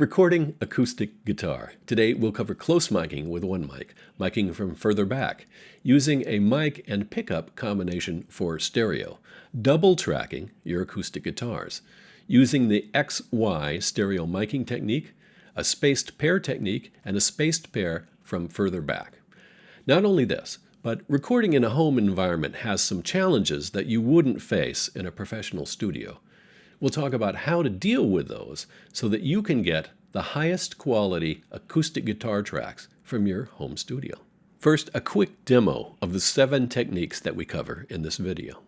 Recording acoustic guitar. Today we'll cover close miking with one mic, miking from further back, using a mic and pickup combination for stereo, double tracking your acoustic guitars, using the XY stereo miking technique, a spaced pair technique, and a spaced pair from further back. Not only this, but recording in a home environment has some challenges that you wouldn't face in a professional studio. We'll talk about how to deal with those so that you can get the highest quality acoustic guitar tracks from your home studio. First, a quick demo of the 7 techniques that we cover in this video.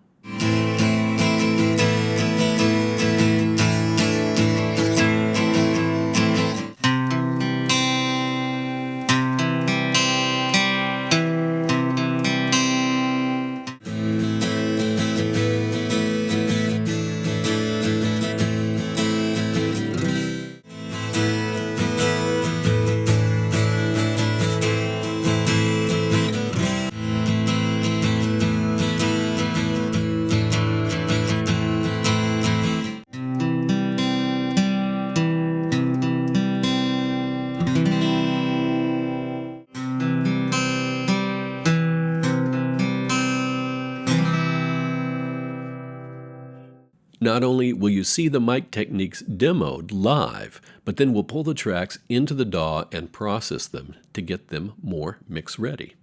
Not only will you see the mic techniques demoed live, but then we'll pull the tracks into the DAW and process them to get them more mix ready.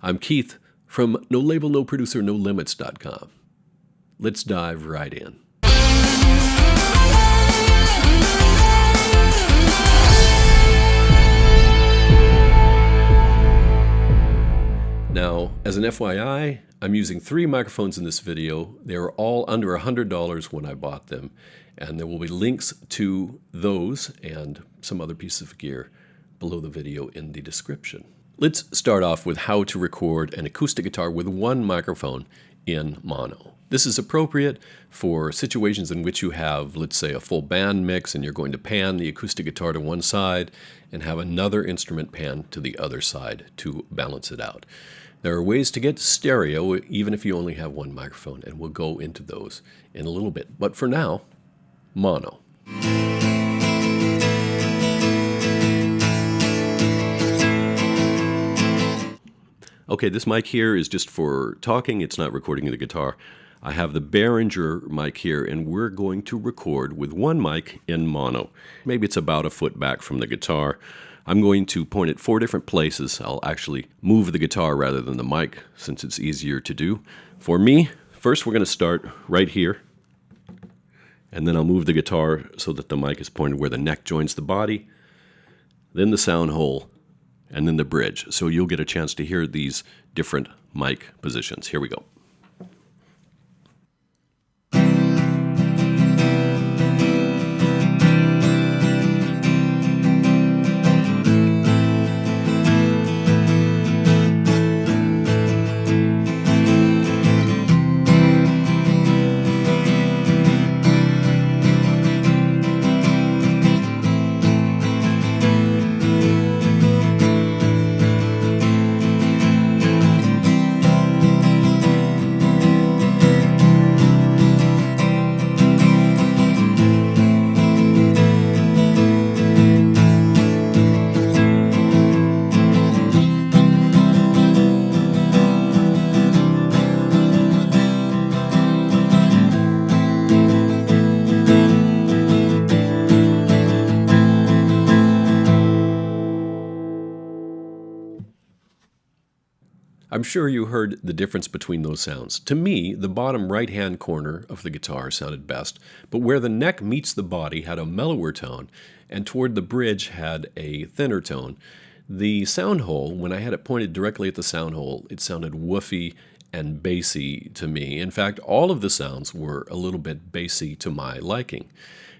I'm Keith from No Label, No Producer, No Limits.com. Let's dive right in. Now, as an FYI, I'm using 3 microphones in this video. They were all under $100 when I bought them, and there will be links to those and some other pieces of gear below the video in the description. Let's start off with how to record an acoustic guitar with one microphone in mono. This is appropriate for situations in which you have, let's say, a full band mix and you're going to pan the acoustic guitar to one side and have another instrument pan to the other side to balance it out. There are ways to get stereo even if you only have one microphone, and we'll go into those in a little bit. But for now, mono. Okay, this mic here is just for talking. It's not recording the guitar. I have the Behringer mic here, and we're going to record with one mic in mono. Maybe it's about a foot back from the guitar. I'm going to point at 4 different places. I'll actually move the guitar rather than the mic since it's easier to do. For me, first we're going to start right here, and then I'll move the guitar so that the mic is pointed where the neck joins the body, then the sound hole, and then the bridge. So you'll get a chance to hear these different mic positions. Here we go. I'm sure you heard the difference between those sounds. To me, the bottom right-hand corner of the guitar sounded best, but where the neck meets the body had a mellower tone, and toward the bridge had a thinner tone. The sound hole, when I had it pointed directly at the sound hole, it sounded woofy and bassy to me. In fact, all of the sounds were a little bit bassy to my liking.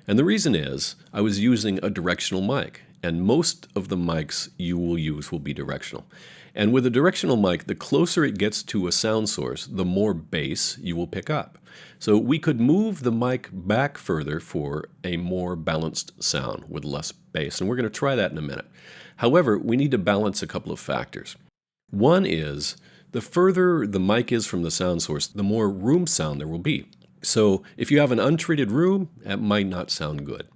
And the reason is, I was using a directional mic, and most of the mics you will use will be directional. And with a directional mic, the closer it gets to a sound source, the more bass you will pick up. So we could move the mic back further for a more balanced sound with less bass, and we're going to try that in a minute. However, we need to balance a couple of factors. One is, the further the mic is from the sound source, the more room sound there will be. So if you have an untreated room, that might not sound good.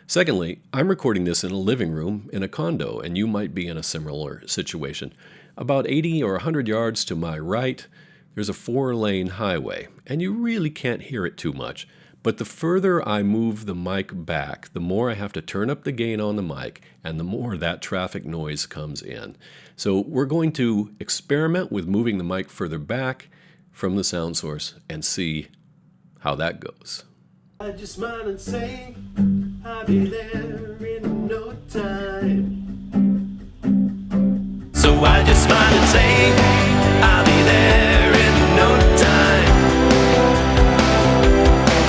Secondly, I'm recording this in a living room in a condo, and you might be in a similar situation. About 80 or 100 yards to my right, there's a 4-lane highway, and you really can't hear it too much. But the further I move the mic back, the more I have to turn up the gain on the mic, and the more that traffic noise comes in. So we're going to experiment with moving the mic further back from the sound source and see how that goes. I just smile and say, I'll be there in no time. So I just smile and say, I'll be there in no time.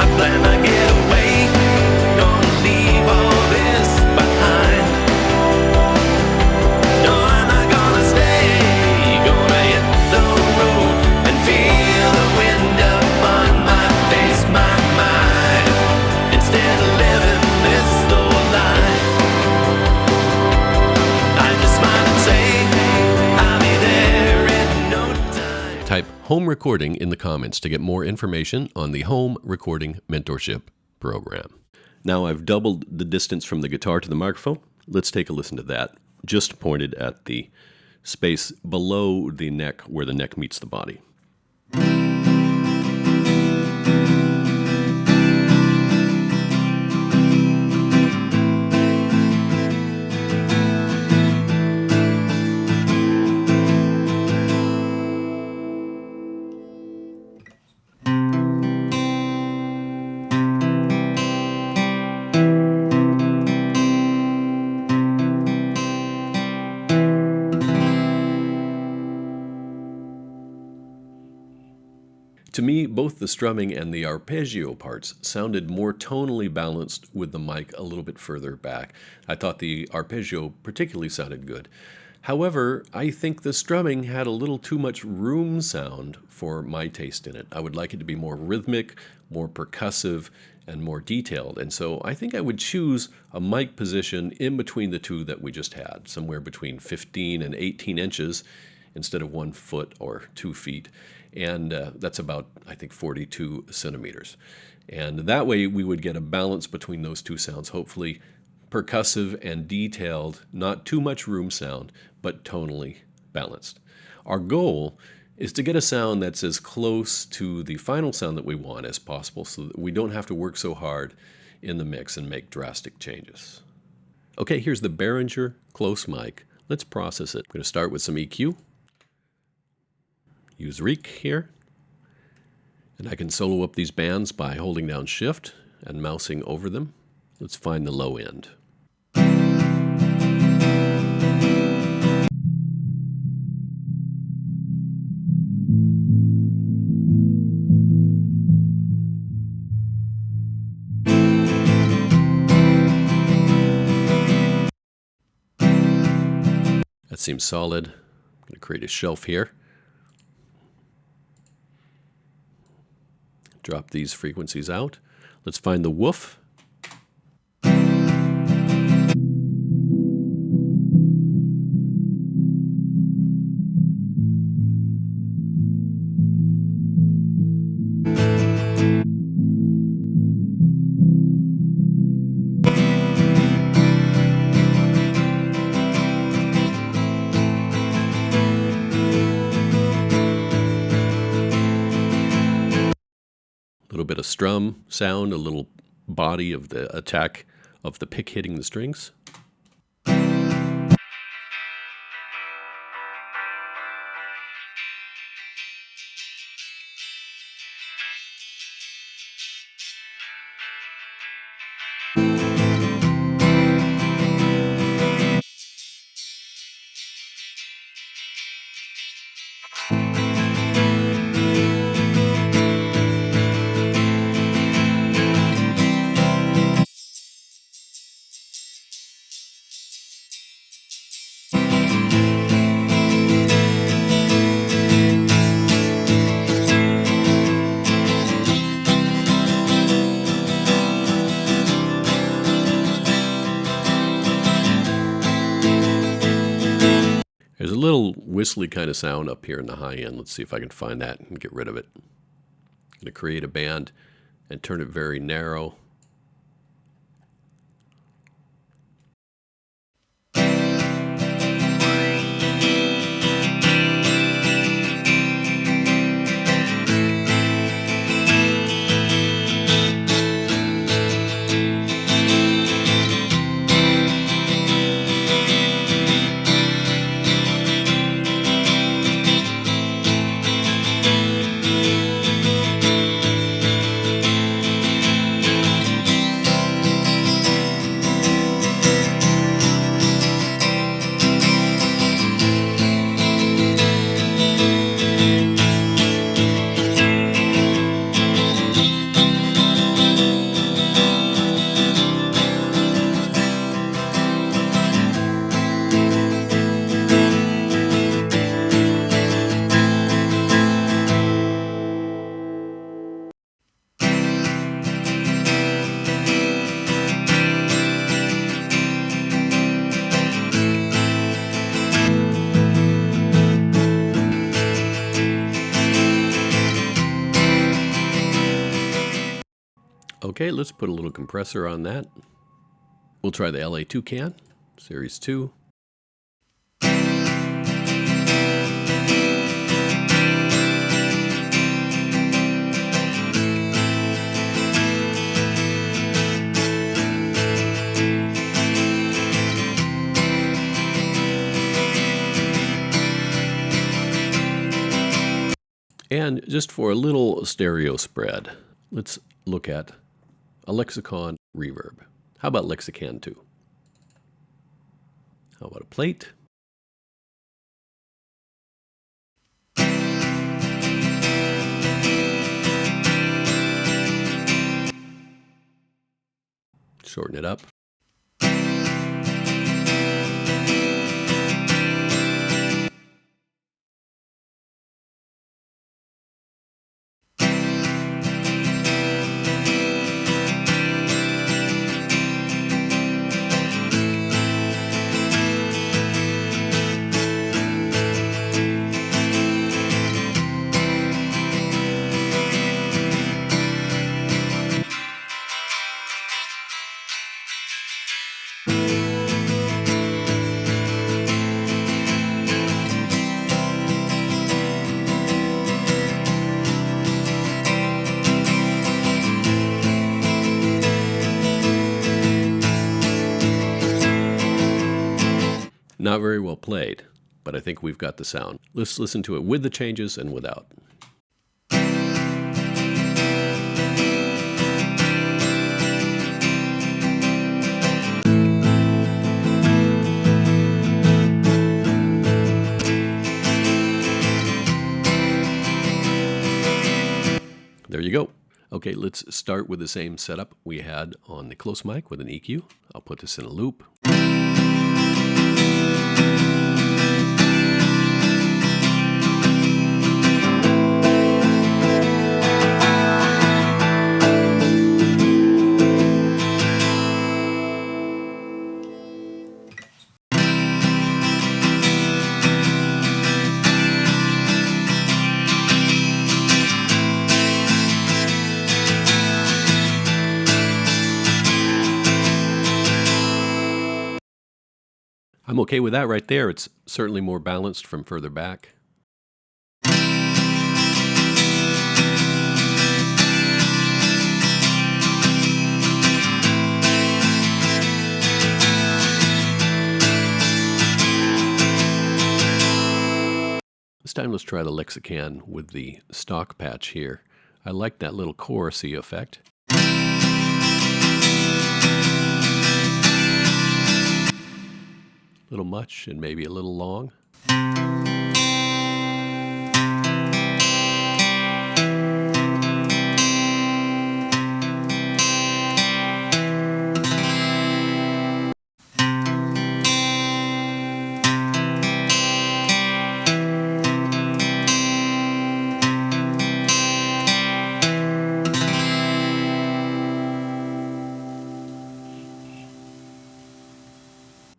I plan my getaway, gonna leave all this behind. No, I'm not gonna stay, gonna hit the road and feel the wind upon my face, my mind. Instead of living this slow life, I just smile and say, I'll be there in no time. Type home recording in the comments to get more information on the Home Recording Mentorship program. Now I've doubled the distance from the guitar to the microphone. Let's take a listen to that, just pointed at the space below the neck where the neck meets the body. To me, both the strumming and the arpeggio parts sounded more tonally balanced with the mic a little bit further back. I thought the arpeggio particularly sounded good. However, I think the strumming had a little too much room sound for my taste in it. I would like it to be more rhythmic, more percussive, and more detailed. And so I think I would choose a mic position in between the two that we just had, somewhere between 15 and 18 inches instead of 1 foot or 2 feet. And that's about, I think, 42 centimeters. And that way we would get a balance between those two sounds, hopefully percussive and detailed, not too much room sound, but tonally balanced. Our goal is to get a sound that's as close to the final sound that we want as possible so that we don't have to work so hard in the mix and make drastic changes. Okay, here's the Behringer close mic. Let's process it. I'm going to start with some EQ. Use Reek here, and I can solo up these bands by holding down Shift and mousing over them. Let's find the low end. That seems solid. I'm going to create a shelf here. Drop these frequencies out. Let's find the woof. A little bit of strum sound, a little body of the attack of the pick hitting the strings. There's a little whistly kind of sound up here in the high end. Let's see if I can find that and get rid of it. I'm going to create a band and turn it very narrow. Okay, let's put a little compressor on that. We'll try the LA Tukan, Series 2. And just for a little stereo spread, let's look at a Lexicon reverb. How about Lexican 2? How about a plate? Shorten it up. Not very well played, but I think we've got the sound. Let's listen to it with the changes and without. There you go. Okay, let's start with the same setup we had on the close mic with an EQ. I'll put this in a loop. I'm okay with that right there. It's certainly more balanced from further back. This time let's try the Lexican with the stock patch here. I like that little chorusy effect. A little much and maybe a little long.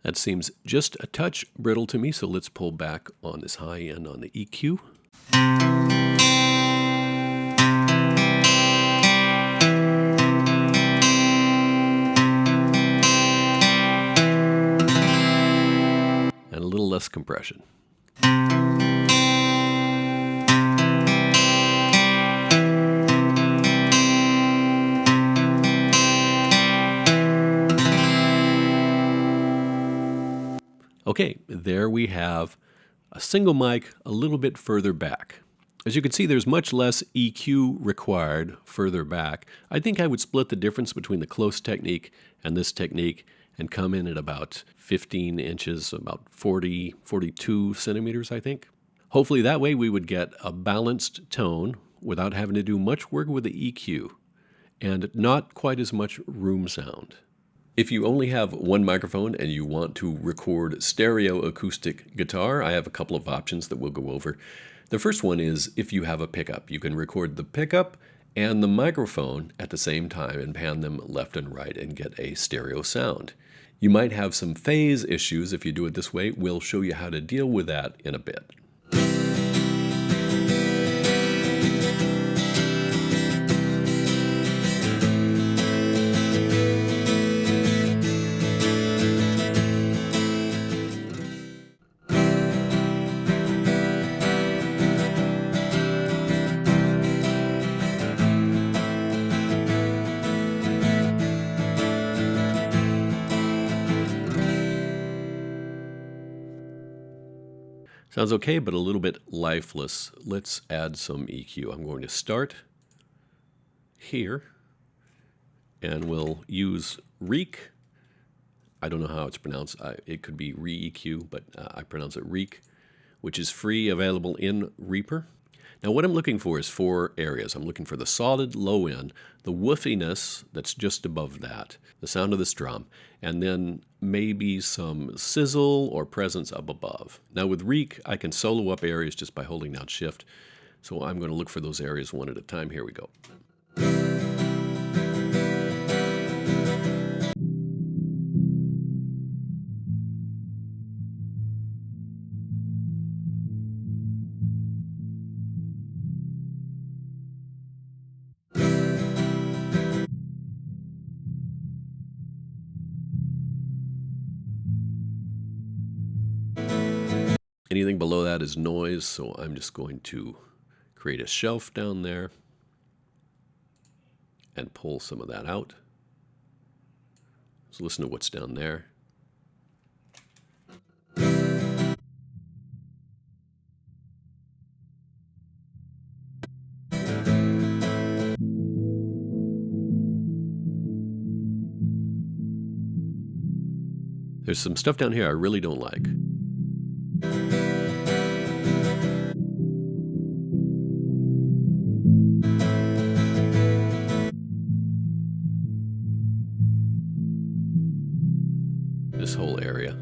That seems just a touch brittle to me, so let's pull back on this high end on the EQ. And a little less compression. Okay, there we have a single mic a little bit further back. As you can see, there's much less EQ required further back. I think I would split the difference between the close technique and this technique and come in at about 15 inches, about 40, 42 centimeters, I think. Hopefully that way we would get a balanced tone without having to do much work with the EQ and not quite as much room sound. If you only have one microphone and you want to record stereo acoustic guitar, I have a couple of options that we'll go over. The first one is if you have a pickup. You can record the pickup and the microphone at the same time and pan them left and right and get a stereo sound. You might have some phase issues if you do it this way. We'll show you how to deal with that in a bit. Sounds okay, but a little bit lifeless. Let's add some EQ. I'm going to start here, and we'll use Reek. I don't know how it's pronounced. It could be Re-EQ, but I pronounce it Reek, which is free, available in Reaper. Now what I'm looking for is 4 areas. I'm looking for the solid low end, the woofiness that's just above that, the sound of this drum, and then maybe some sizzle or presence up above. Now with Reek, I can solo up areas just by holding down Shift. So I'm going to look for those areas one at a time. Here we go. Anything below that is noise, so I'm just going to create a shelf down there and pull some of that out. So listen to what's down there. There's some stuff down here I really don't like. This whole area.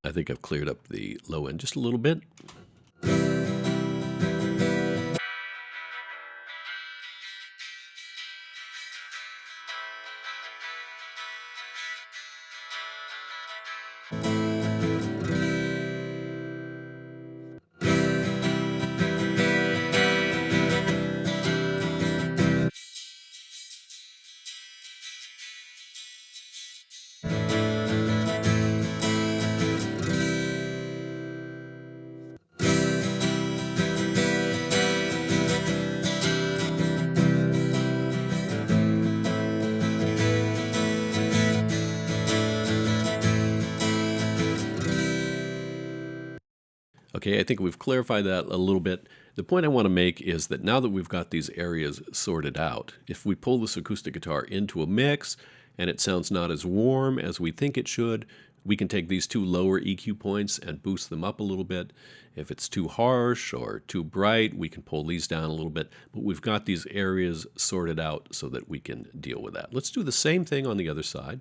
I think I've cleared up the low end just a little bit. Okay, I think we've clarified that a little bit. The point I want to make is that now that we've got these areas sorted out, if we pull this acoustic guitar into a mix and it sounds not as warm as we think it should, we can take these 2 lower EQ points and boost them up a little bit. If it's too harsh or too bright, we can pull these down a little bit. But we've got these areas sorted out so that we can deal with that. Let's do the same thing on the other side.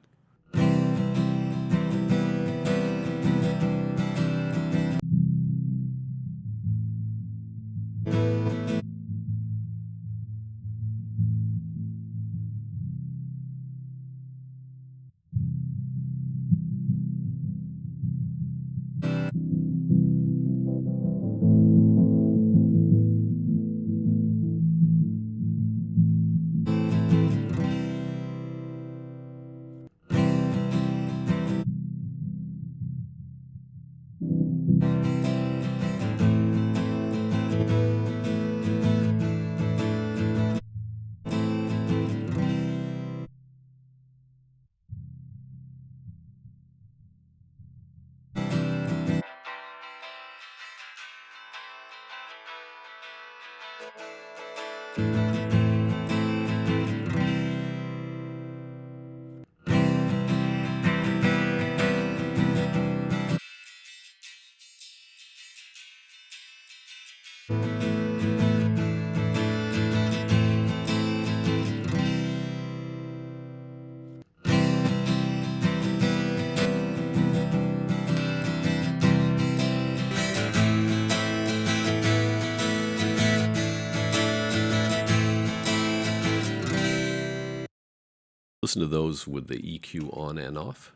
Listen to those with the EQ on and off.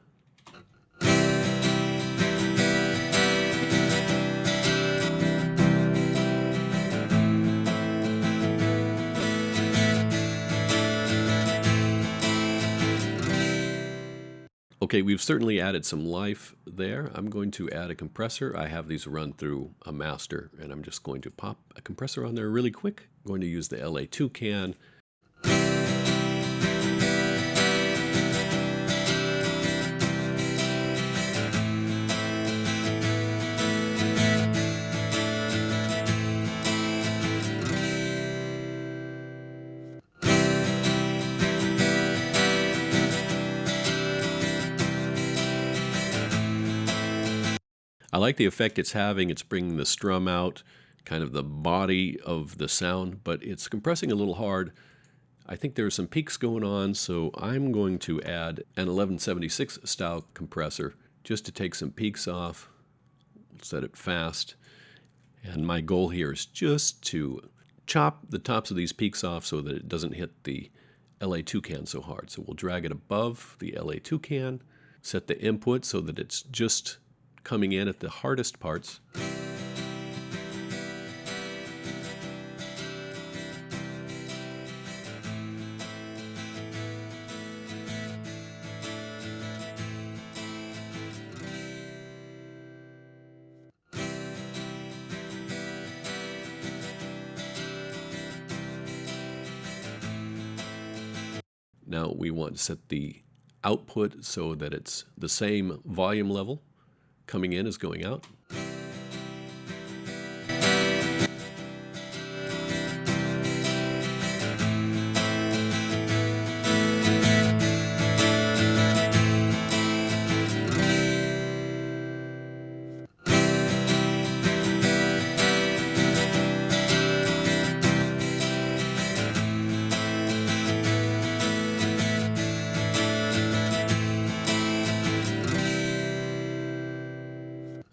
Okay, we've certainly added some life there. I'm going to add a compressor. I have these run through a master, and I'm just going to pop a compressor on there really quick. I'm going to use the LA Tukan. I like the effect it's having. It's bringing the strum out, kind of the body of the sound, but it's compressing a little hard. I think there are some peaks going on, so I'm going to add an 1176 style compressor just to take some peaks off. Set it fast. And my goal here is just to chop the tops of these peaks off so that it doesn't hit the LA Tukan so hard. So we'll drag it above the LA Tukan, set the input so that it's just coming in at the hardest parts. Now we want to set the output so that it's the same volume level coming in as going out.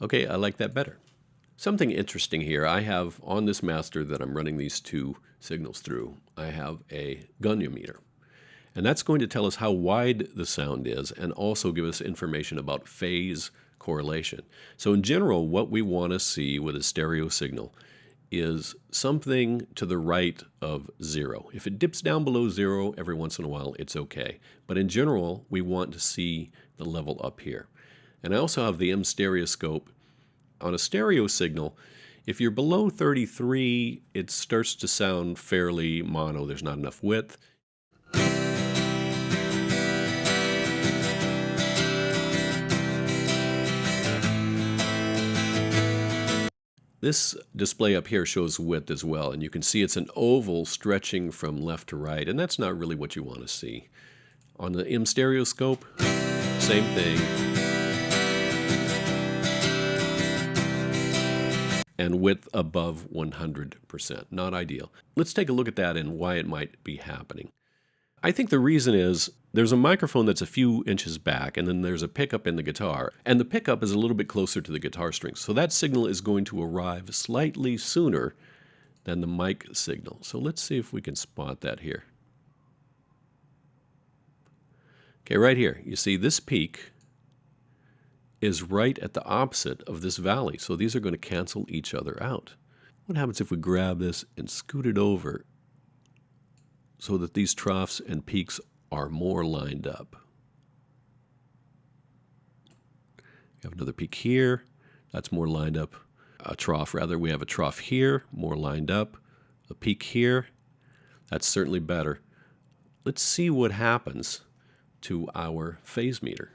Okay, I like that better. Something interesting here, I have on this master that I'm running these two signals through, I have a goniometer. And that's going to tell us how wide the sound is and also give us information about phase correlation. So in general, what we want to see with a stereo signal is something to the right of 0. If it dips down below 0 every once in a while, it's okay. But in general, we want to see the level up here. And I also have the M stereoscope. On a stereo signal, if you're below 33, it starts to sound fairly mono. There's not enough width. This display up here shows width as well, and you can see it's an oval stretching from left to right, and that's not really what you want to see. On the M stereoscope, same thing. And width above 100%. Not ideal. Let's take a look at that and why it might be happening. I think the reason is there's a microphone that's a few inches back, and then there's a pickup in the guitar, and the pickup is a little bit closer to the guitar strings. So that signal is going to arrive slightly sooner than the mic signal. So let's see if we can spot that here. Okay, right here, you see this peak is right at the opposite of this valley. So these are going to cancel each other out. What happens if we grab this and scoot it over so that these troughs and peaks are more lined up? You have another peak here. That's more lined up. A trough, rather. We have a trough here, more lined up. A peak here. That's certainly better. Let's see what happens to our phase meter.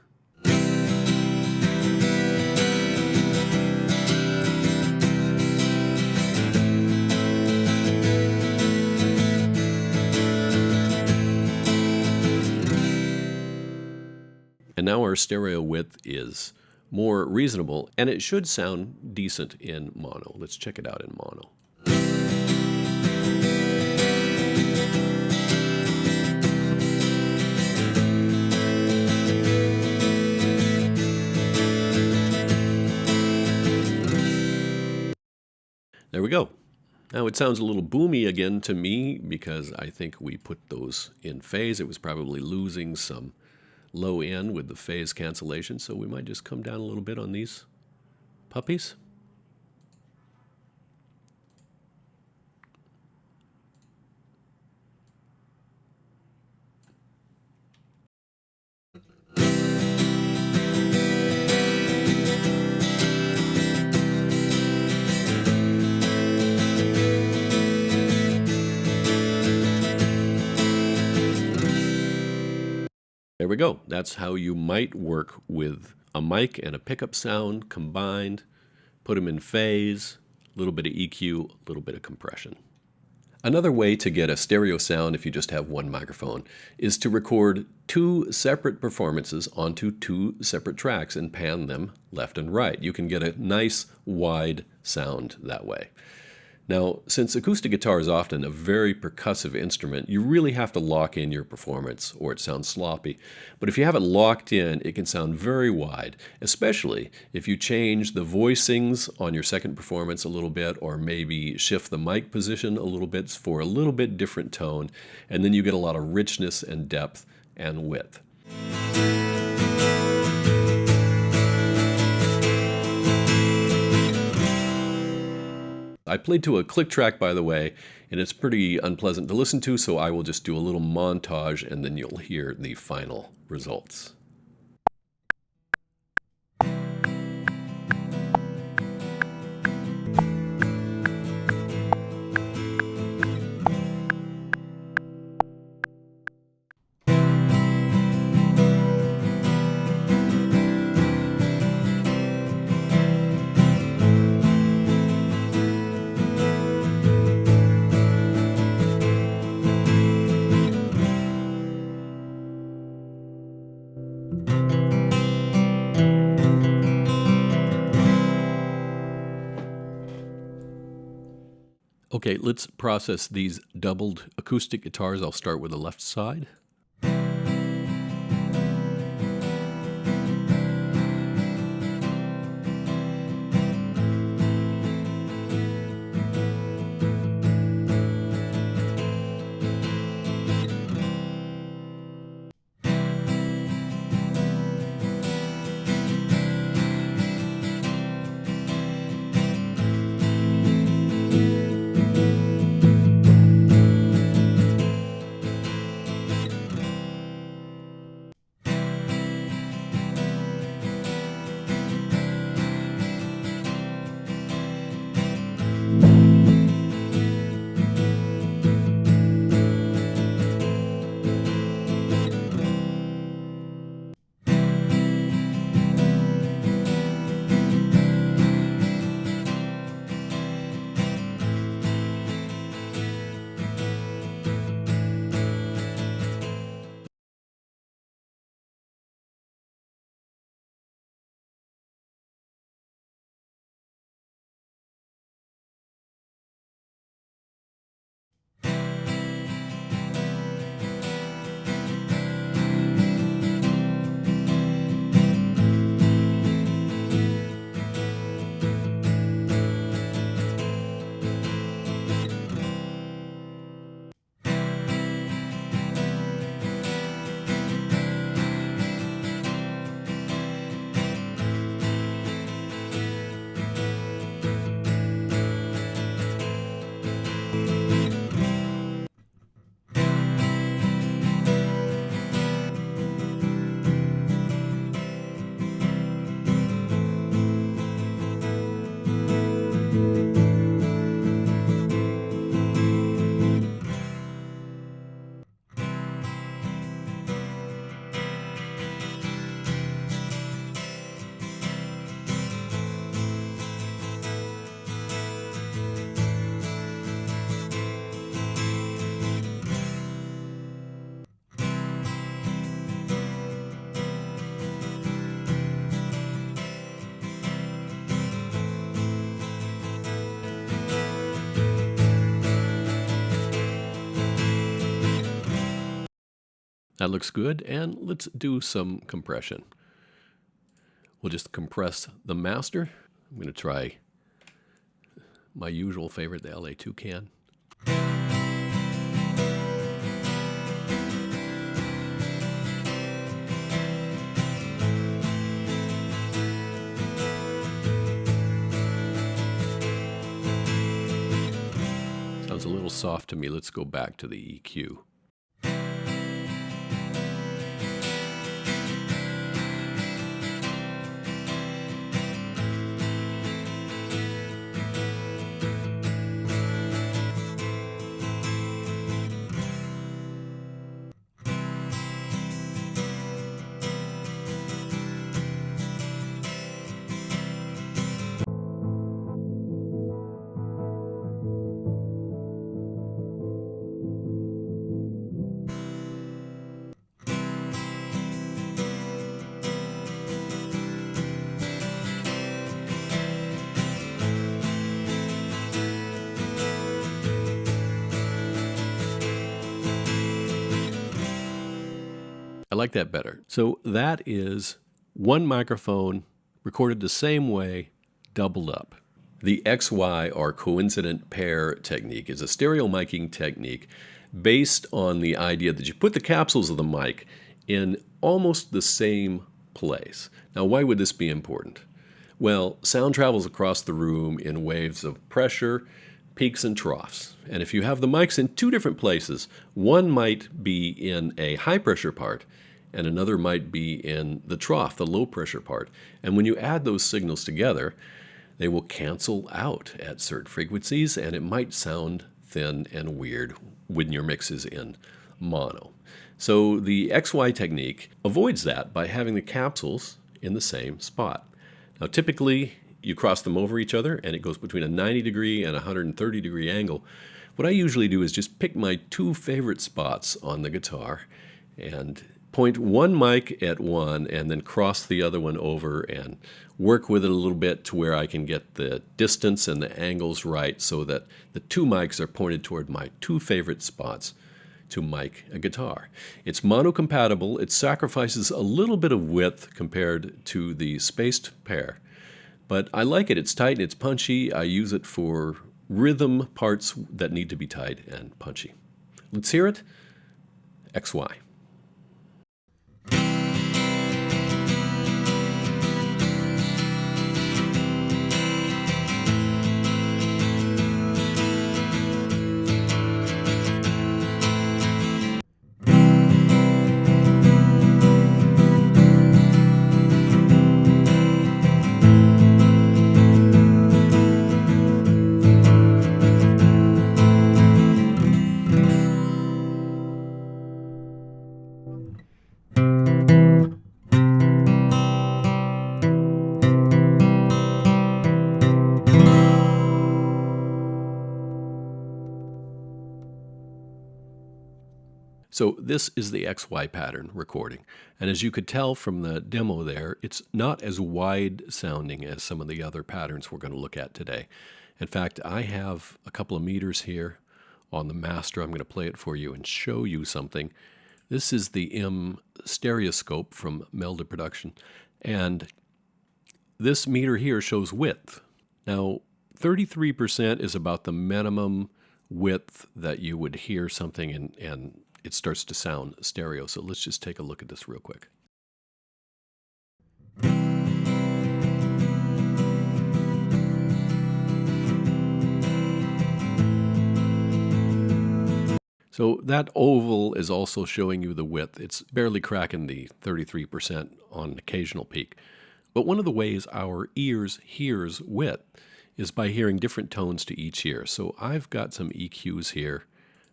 And now our stereo width is more reasonable, and it should sound decent in mono. Let's check it out in mono. There we go. Now it sounds a little boomy again to me because I think we put those in phase. It was probably losing some low end with the phase cancellation, so we might just come down a little bit on these puppies. we go. That's how you might work with a mic and a pickup sound combined, put them in phase, a little bit of EQ, a little bit of compression. Another way to get a stereo sound if you just have one microphone is to record two separate performances onto two separate tracks and pan them left and right. You can get a nice wide sound that way. Now, since acoustic guitar is often a very percussive instrument, you really have to lock in your performance or it sounds sloppy. But if you have it locked in, it can sound very wide, especially if you change the voicings on your second performance a little bit or maybe shift the mic position a little bit for a little bit different tone, and then you get a lot of richness and depth and width. I played to a click track, by the way, and it's pretty unpleasant to listen to, so I will just do a little montage and then you'll hear the final results. Okay, let's process these doubled acoustic guitars. I'll start with the left side. That looks good, and let's do some compression. We'll just compress the master. I'm going to try my usual favorite, the LA Tukan. Sounds a little soft to me. Let's go back to the EQ. I like that better. So that is one microphone recorded the same way, doubled up. The XY or coincident pair technique is a stereo miking technique based on the idea that you put the capsules of the mic in almost the same place. Now, why would this be important? Well, sound travels across the room in waves of pressure, peaks and troughs. And if you have the mics in two different places, one might be in a high pressure part and another might be in the trough, the low pressure part. And when you add those signals together, they will cancel out at certain frequencies, and it might sound thin and weird when your mix is in mono. So the XY technique avoids that by having the capsules in the same spot. Now typically you cross them over each other and it goes between a 90 degree and a 130 degree angle. What I usually do is just pick my two favorite spots on the guitar and point one mic at one and then cross the other one over and work with it a little bit to where I can get the distance and the angles right so that the two mics are pointed toward my two favorite spots to mic a guitar. It's mono-compatible. It sacrifices a little bit of width compared to the spaced pair, but I like it. It's tight and it's punchy. I use it for rhythm parts that need to be tight and punchy. Let's hear it. XY. So this is the XY pattern recording. And as you could tell from the demo there, it's not as wide sounding as some of the other patterns we're going to look at today. In fact, I have a couple of meters here on the master. I'm going to play it for you and show you something. This is the M stereoscope from Melda Productions. And this meter here shows width. Now, 33% is about the minimum width that you would hear something and it starts to sound stereo. So let's just take a look at this real quick. So that oval is also showing you the width. It's barely cracking the 33% on occasional peak. But one of the ways our ears hears width is by hearing different tones to each ear. So I've got some EQs here.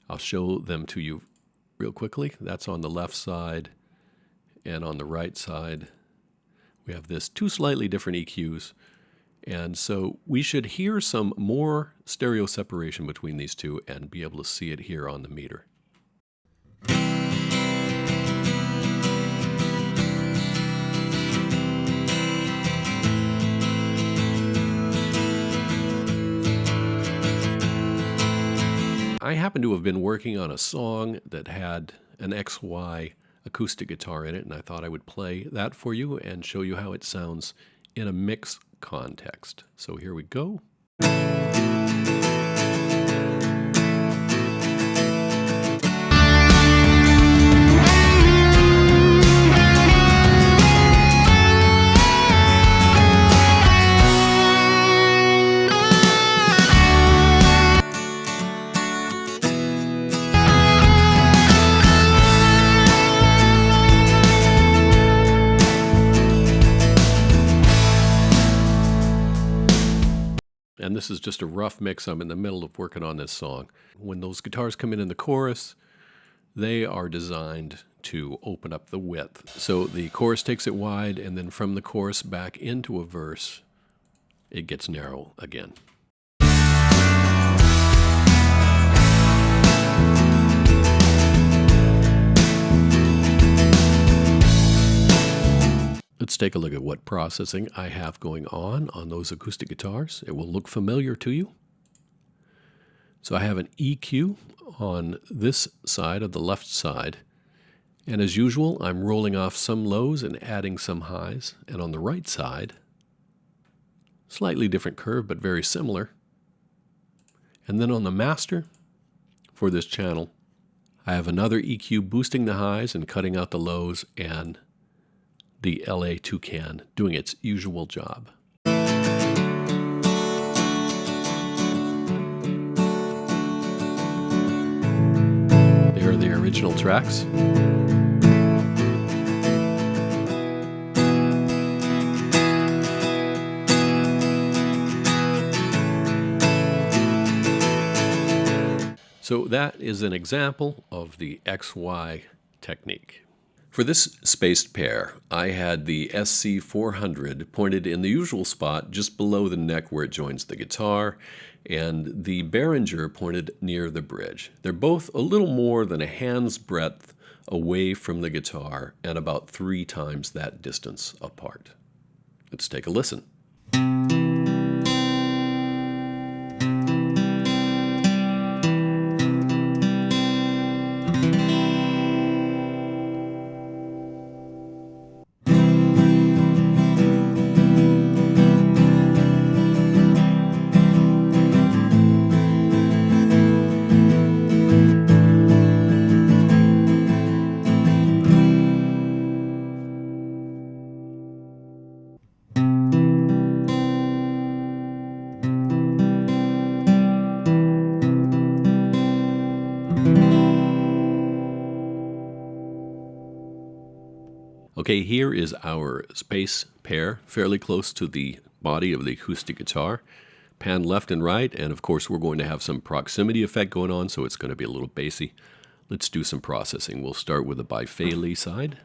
I'll show them to you real quickly. That's on the left side, and on the right side we have this two slightly different EQs, and so we should hear some more stereo separation between these two and be able to see it here on the meter. I happen to have been working on a song that had an XY acoustic guitar in it, and I thought I would play that for you and show you how it sounds in a mix context. So here we go. And this is just a rough mix. I'm in the middle of working on this song. When those guitars come in the chorus, they are designed to open up the width. So the chorus takes it wide, and then from the chorus back into a verse, it gets narrow again. Let's take a look at what processing I have going on those acoustic guitars. It will look familiar to you. So I have an EQ on this side of the left side, And as usual, I'm rolling off some lows and adding some highs. And on the right side, slightly different curve, but very similar. And then on the master, for this channel, I have another EQ boosting the highs and cutting out the lows, and the LA Tukan doing its usual job. There are the original tracks. So that is an example of the XY technique. For this spaced pair, I had the SC400 pointed in the usual spot just below the neck where it joins the guitar, and the Behringer pointed near the bridge. They're both a little more than a hand's breadth away from the guitar and about 3 times that distance apart. Let's take a listen. Okay, here is our space pair, fairly close to the body of the acoustic guitar. Pan left and right, and of course we're going to have some proximity effect going on, so it's going to be a little bassy. Let's do some processing. We'll start with the bifaily side.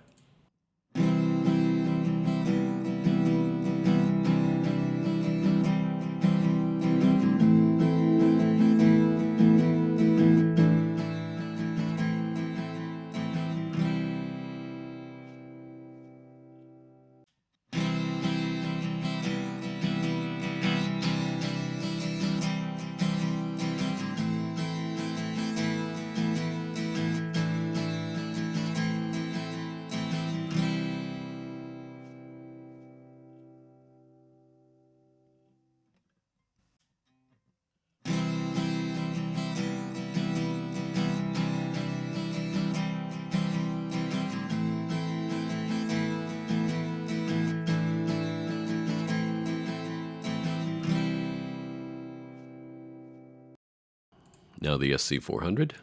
Now the SC400.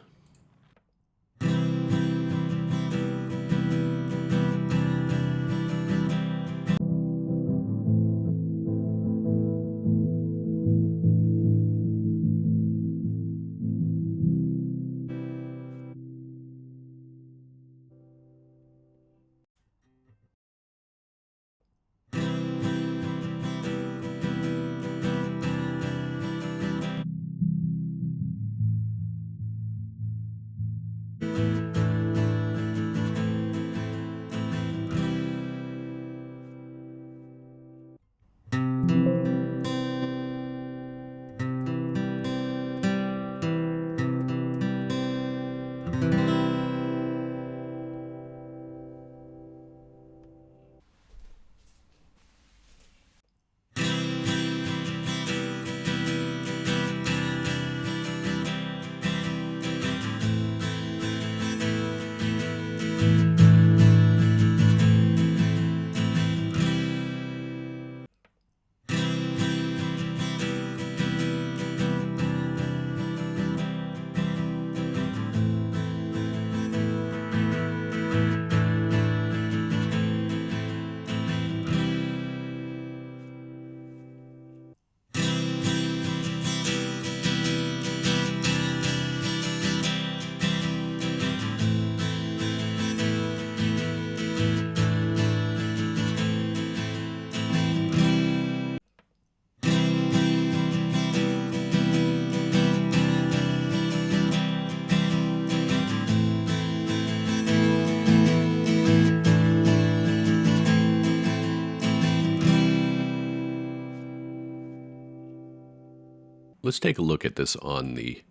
Let's take a look at this on the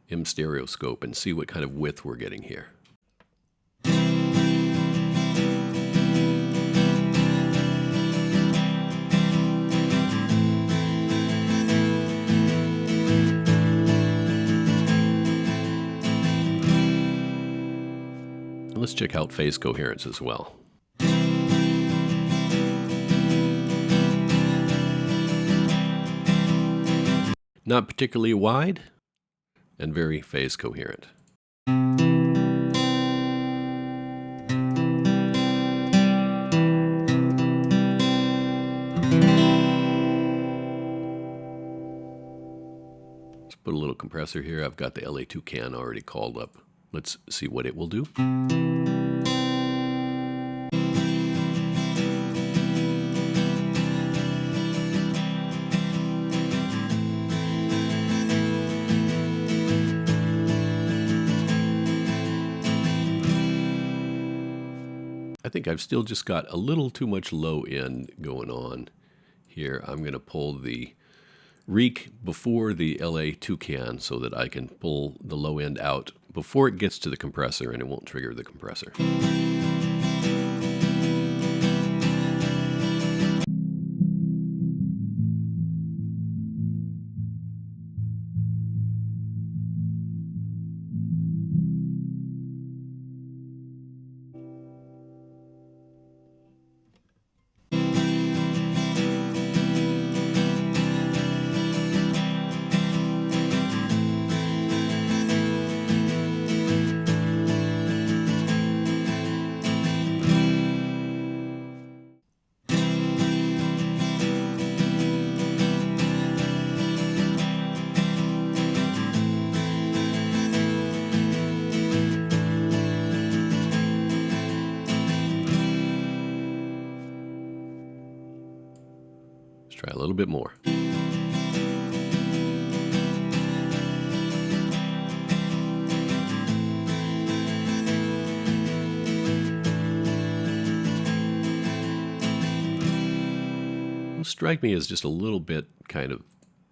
M stereoscope and see what kind of width we're getting here. let's check out phase coherence as well. Not particularly wide, and very phase coherent. Let's put a little compressor here. I've got the LA Tukan already called up. Let's see what it will do. I think I've still just got a little too much low end going on here. I'm going to pull the reek before the LA Tukan so that I can pull the low end out before it gets to the compressor and it won't trigger the compressor. Try a little bit more. It'll strike me as just a little bit kind of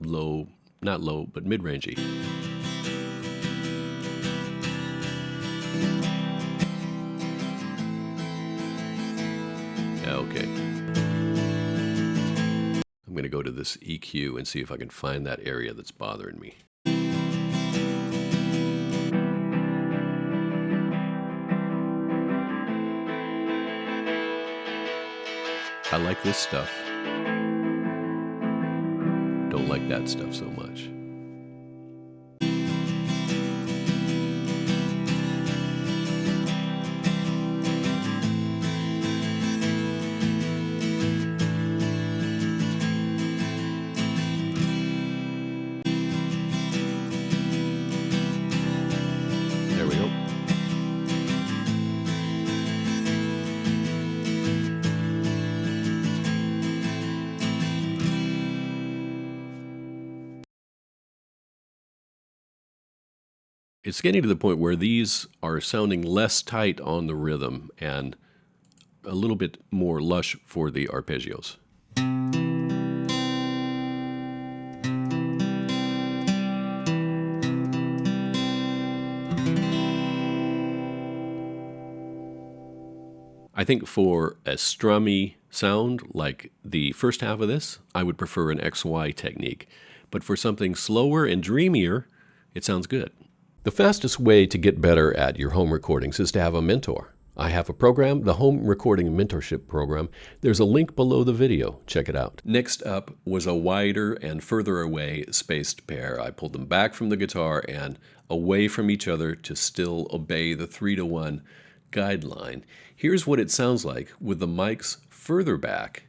low, not low, but mid-rangey. Yeah, okay. I'm going to go to this EQ and see if I can find that area that's bothering me. I like this stuff. Don't like that stuff so much. There we go. It's getting to the point where these are sounding less tight on the rhythm and a little bit more lush for the arpeggios. I think for a strummy sound like the first half of this, I would prefer an XY technique. But for something slower and dreamier, it sounds good. The fastest way to get better at your home recordings is to have a mentor. I have a program, the Home Recording Mentorship Program. There's a link below the video. Check it out. Next up was a wider and further away spaced pair. I pulled them back from the guitar and away from each other to still obey the 3-to-1 guideline. Here's what it sounds like with the mics further back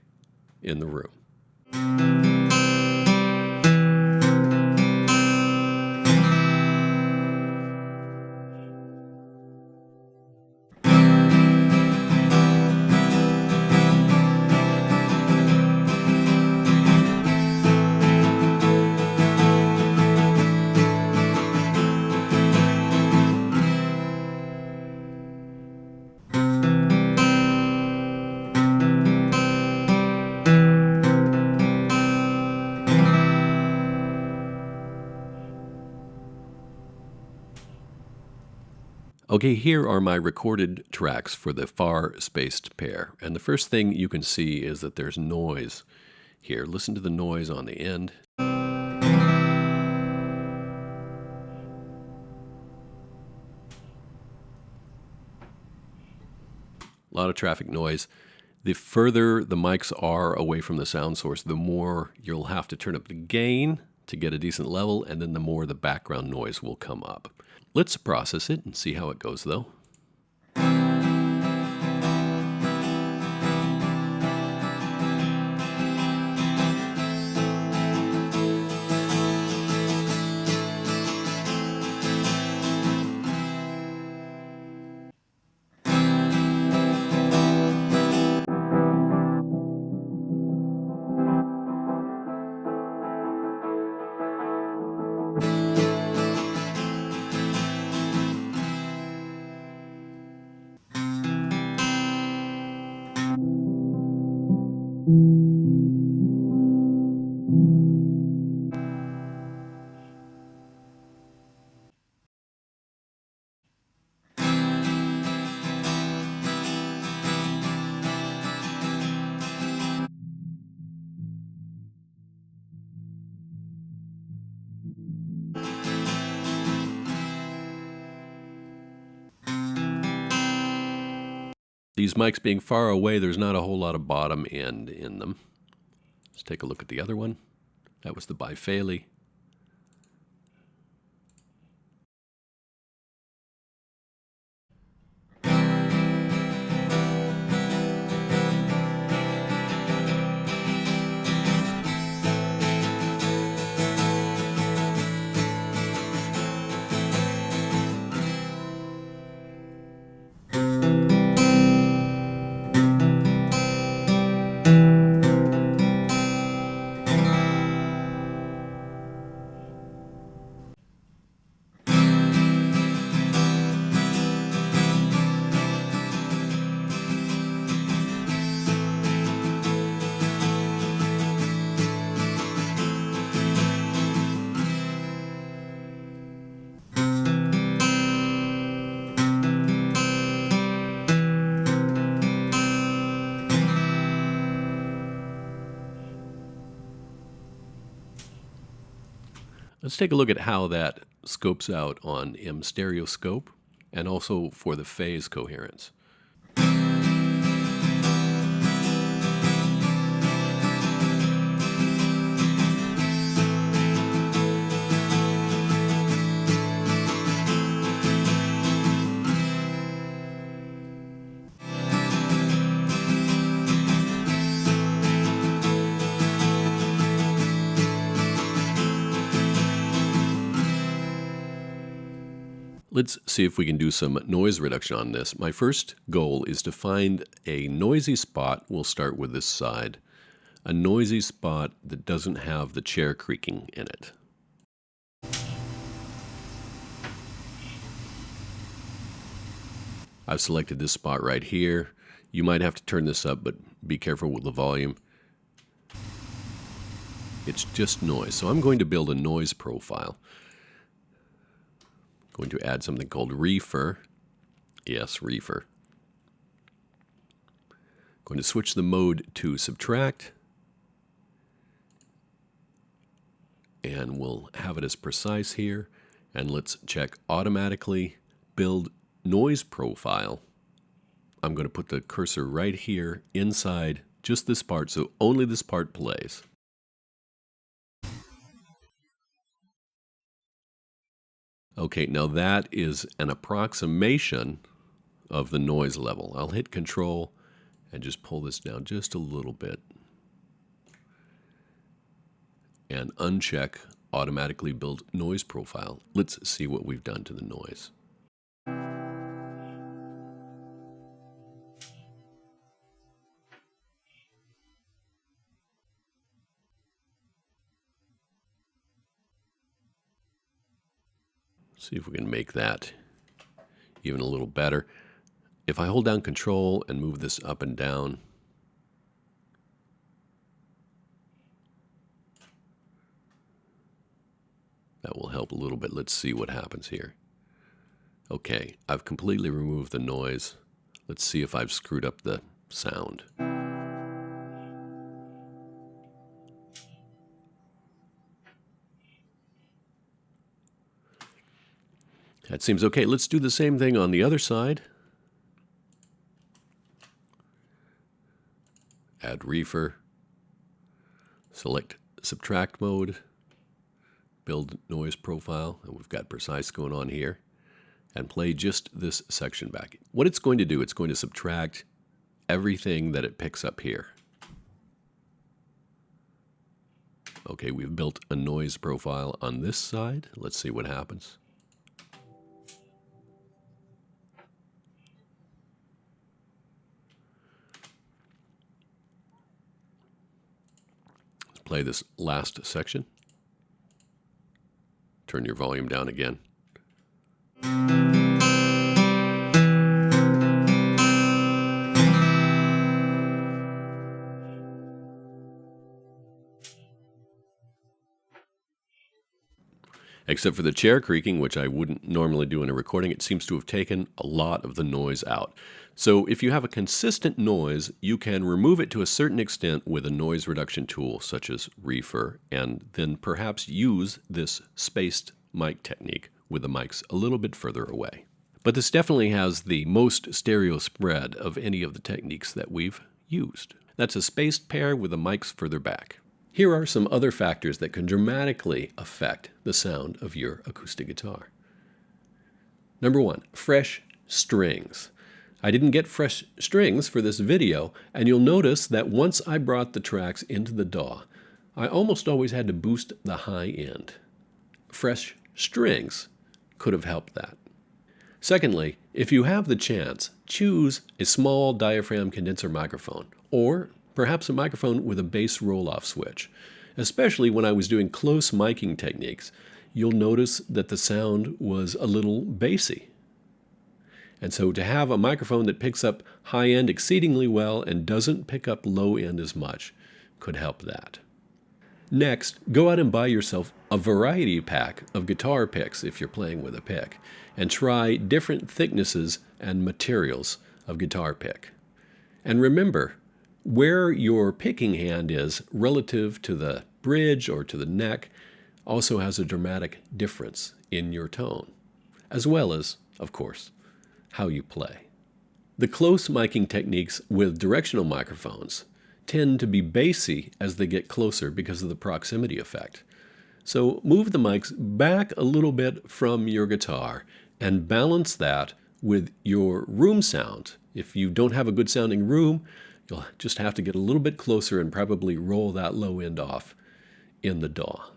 in the room. Okay, here are my recorded tracks for the far spaced pair. And the first thing you can see is that there's noise here. Listen to the noise on the end. A lot of traffic noise. The further the mics are away from the sound source, the more you'll have to turn up the gain to get a decent level, and then the more the background noise will come up. Let's process it and see how it goes, though. These mics being far away, there's not a whole lot of bottom end in them. Let's take a look at the other one. That was the bifaily. Let's take a look at how that scopes out on M stereoscope and also for the phase coherence. Let's see if we can do some noise reduction on this. My first goal is to find a noisy spot. We'll start with this side. A noisy spot that doesn't have the chair creaking in it. I've selected this spot right here. You might have to turn this up, but be careful with the volume. It's just noise. So I'm going to build a noise profile. Going to add something called reefer. Yes, reefer. Going to switch the mode to subtract. And we'll have it as precise here. And let's check automatically build noise profile. I'm going to put the cursor right here inside just this part, so only this part plays. Okay, now that is an approximation of the noise level. I'll hit Control and just pull this down just a little bit. And uncheck automatically build noise profile. Let's see what we've done to the noise. See if we can make that even a little better. If I hold down Control and move this up and down, that will help a little bit. Let's see what happens here. Okay, I've completely removed the noise. Let's see if I've screwed up the sound. That seems okay. Let's do the same thing on the other side. reefer, select subtract mode, build noise profile, and we've got precise going on here, and play just this section back. What it's going to do, it's going to subtract everything that it picks up here. Okay, we've built a noise profile on this side. Let's see what happens. Let's play this last section. Turn your volume down again. Except for the chair creaking, which I wouldn't normally do in a recording, it seems to have taken a lot of the noise out. So if you have a consistent noise, you can remove it to a certain extent with a noise reduction tool such as reefer, and then perhaps use this spaced mic technique with the mics a little bit further away. But this definitely has the most stereo spread of any of the techniques that we've used. That's a spaced pair with the mics further back. Here are some other factors that can dramatically affect the sound of your acoustic guitar. Number one, fresh strings. I didn't get fresh strings for this video, and you'll notice that once I brought the tracks into the DAW, I almost always had to boost the high end. Fresh strings could have helped that. Secondly, if you have the chance, choose a small diaphragm condenser microphone, or perhaps a microphone with a bass roll-off switch. Especially when I was doing close miking techniques, you'll notice that the sound was a little bassy. And so to have a microphone that picks up high end exceedingly well and doesn't pick up low end as much could help that. Next, go out and buy yourself a variety pack of guitar picks if you're playing with a pick, and try different thicknesses and materials of guitar pick. And remember, where your picking hand is relative to the bridge or to the neck also has a dramatic difference in your tone, as well as, of course, how you play. The close miking techniques with directional microphones tend to be bassy as they get closer because of the proximity effect. So move the mics back a little bit from your guitar and balance that with your room sound. If you don't have a good sounding room, you'll just have to get a little bit closer and probably roll that low end off in the DAW.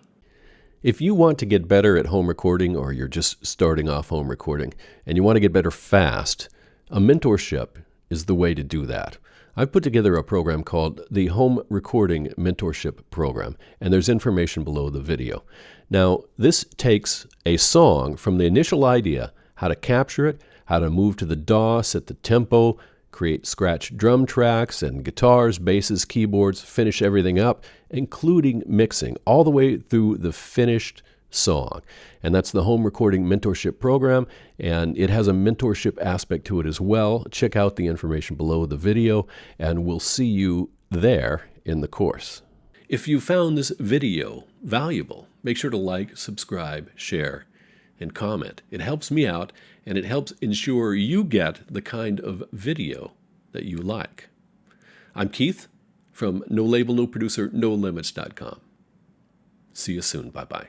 If you want to get better at home recording, or you're just starting off home recording and you want to get better fast, a mentorship is the way to do that. I've put together a program called the Home Recording Mentorship Program, and there's information below the video. Now, this takes a song from the initial idea, how to capture it, how to move to the DAW, set the tempo, create scratch drum tracks and guitars, basses, keyboards, finish everything up, including mixing, all the way through the finished song. And that's the Home Recording Mentorship Program, and it has a mentorship aspect to it as well. Check out the information below the video, and we'll see you there in the course. If you found this video valuable, make sure to like, subscribe, share, and comment. It helps me out, and it helps ensure you get the kind of video that you like. I'm Keith from No Label, No Producer, No Limits.com. See you soon. Bye-bye.